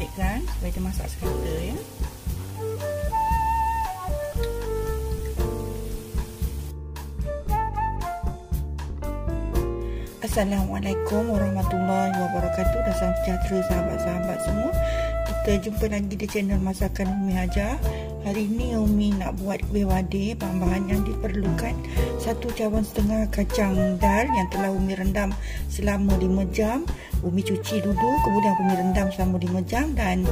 balikkan supaya dia masak serata ya. Assalamualaikum warahmatullahi wabarakatuh. Dan salam sejahtera sahabat-sahabat semua. Kita jumpa lagi di channel Masakan Umi Haja. Hari ini Umi nak buat kuih wadi. Bahan-bahan yang diperlukan: 1 cawan setengah kacang dal yang telah Umi rendam selama 5 jam. Umi cuci dulu, kemudian Umi rendam selama 5 jam, dan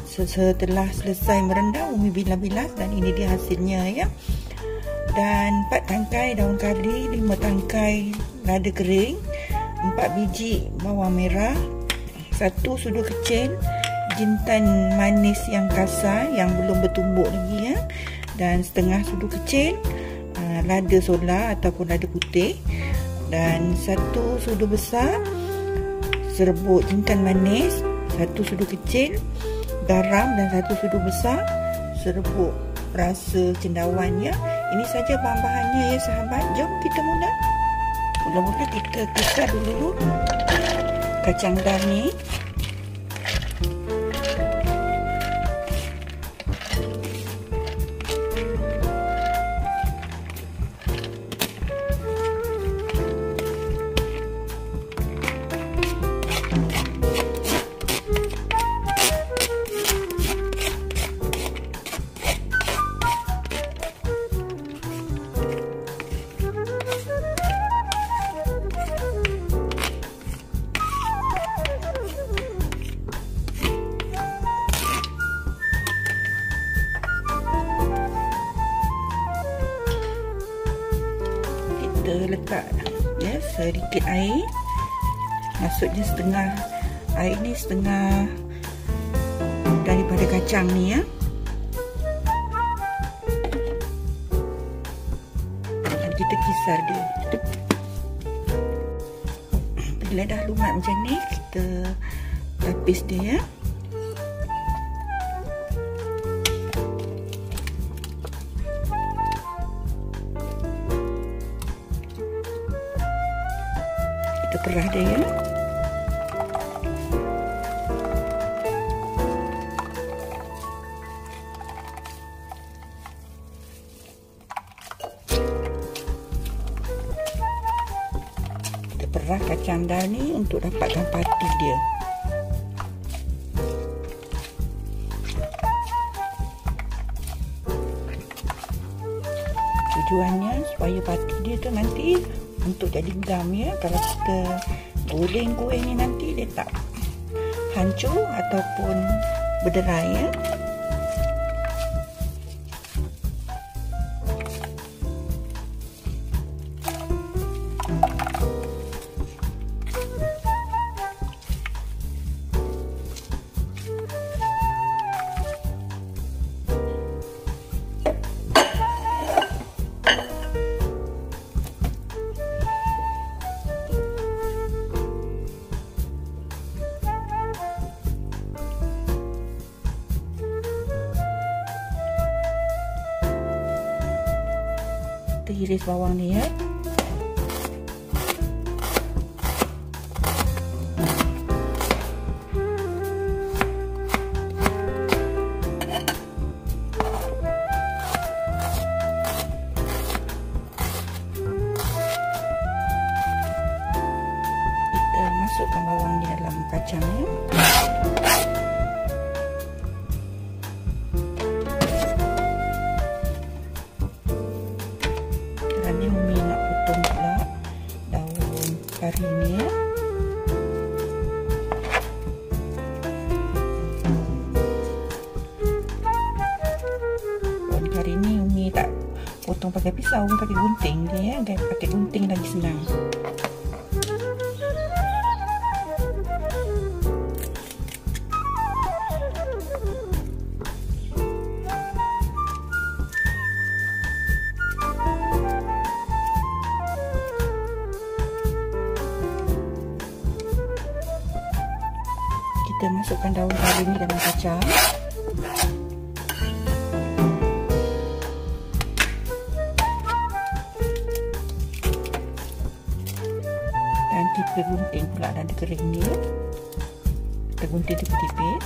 setelah selesai merendam Umi bilas-bilas, dan ini dia hasilnya ya. Dan 4 tangkai daun kari, 5 tangkai lada kering, 4 biji bawang merah, 1 sudu kecil jintan manis yang kasar yang belum bertumbuk lagi ya, dan setengah sudu kecil lada sola ataupun lada putih, dan 1 sudu besar serbuk jintan manis, 1 sudu kecil garam, dan 1 sudu besar serbuk rasa cendawan ya. Ini saja bahan-bahannya ya sahabat. Jom kita mula. Mula-mula kita pisah dulu kacang dal ni. Letak ya sedikit air, maksudnya setengah air ni, setengah daripada kacang ni ya. Dan kita kisar dia. Bila dah lumat macam ni, kita tapis dia ya. Kita perah dia ya. Kita perah kacang dal ni untuk dapatkan pati dia. Tujuannya supaya pati dia tu nanti untuk jadi gam ya. Kalau kita goreng kuih ni nanti dia tak hancur ataupun berderai ya. Kita iris bawang ni ya. Kita masukkan bawang di dalam kacang ya. Ni Umi nak potong pula daun kari ni ya. Daun kari ni Umi tak potong pakai pisau, Umi pakai gunting dia ya. Pakai gunting lagi senang. Kita masukkan daun kari ni dalam kacang. Dan kita gunting pula lada kering ni. Kita gunting tipis-tipis.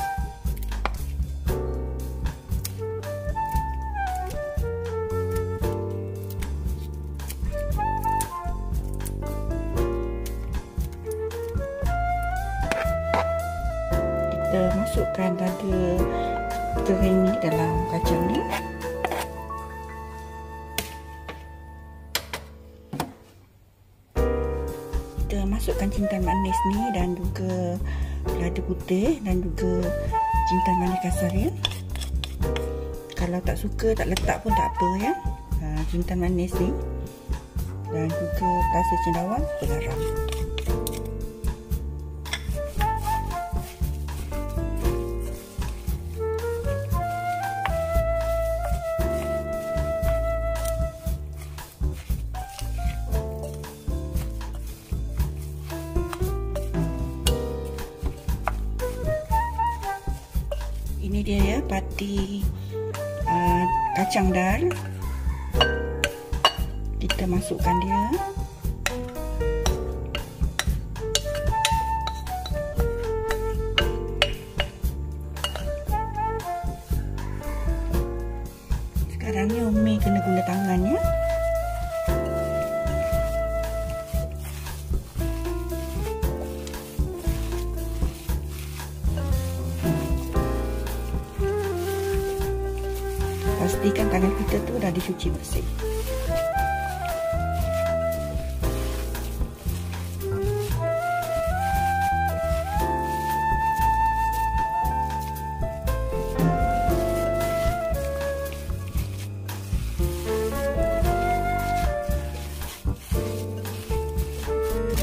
masukkan lada kering ni dalam kacang ni. Kita masukkan jintan manis ni dan juga lada putih dan juga jintan manis kasar ya. Kalau tak suka tak letak pun tak apa ya. Jintan manis ni dan juga rasa cendawan, garam. Ini dia ya, pati kacang dal. Kita masukkan dia. Sekarang ni Umi kena guna tangan ya. Pastikan tangan kita tu dah dicuci bersih.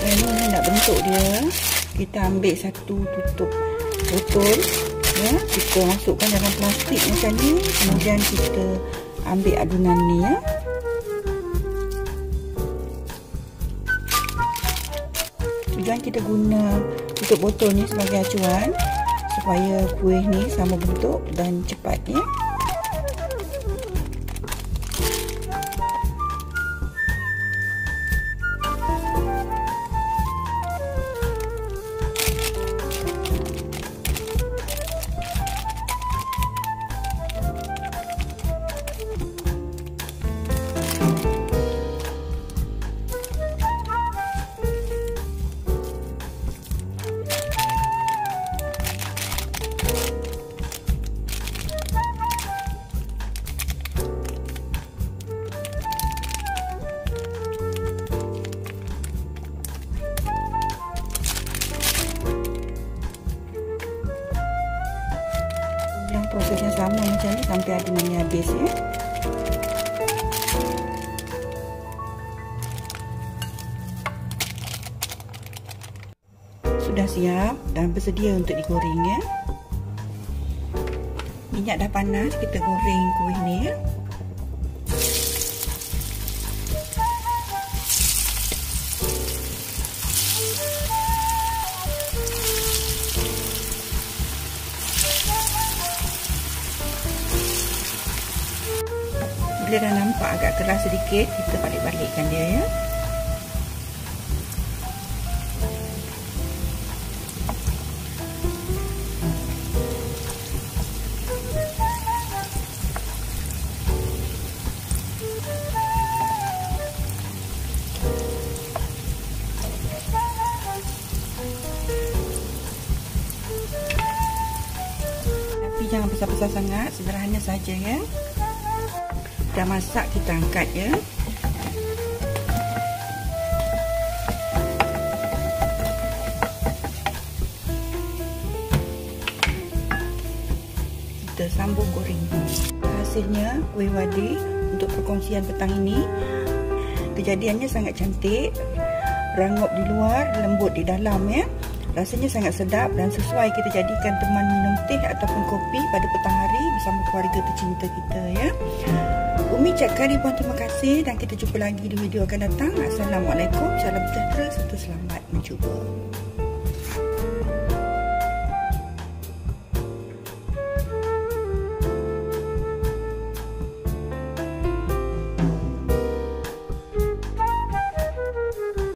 Ini nak bentuk dia, kita ambil satu tutup botol ya, kita masukkan dalam plastik macam ni, kemudian kita ambil adunan ni ya. Tujuan kita guna tutup botol ni sebagai acuan supaya kuih ni sama bentuk dan cepat ya. Prosesnya sama macam ni sampai adunannya habis ya. Sudah siap dan bersedia untuk digoreng ya. Minyak dah panas, kita goreng kuih ni ya. Bila dah nampak agak keras sedikit, kita balik-balikkan dia ya. Tapi jangan besar-besar sangat, sederhana saja ya. Dah masak, kita angkat ya. Kita sambung goreng. Hasilnya kuih wadi untuk perkongsian petang ini. Kejadiannya sangat cantik, rangup di luar, lembut di dalam ya. Rasanya sangat sedap dan sesuai kita jadikan teman minum teh ataupun kopi pada petang hari bersama keluarga tercinta kita ya. Umi ucapkan ribuan terima kasih dan kita jumpa lagi di video akan datang. Assalamualaikum, salam sejahtera serta selamat mencuba.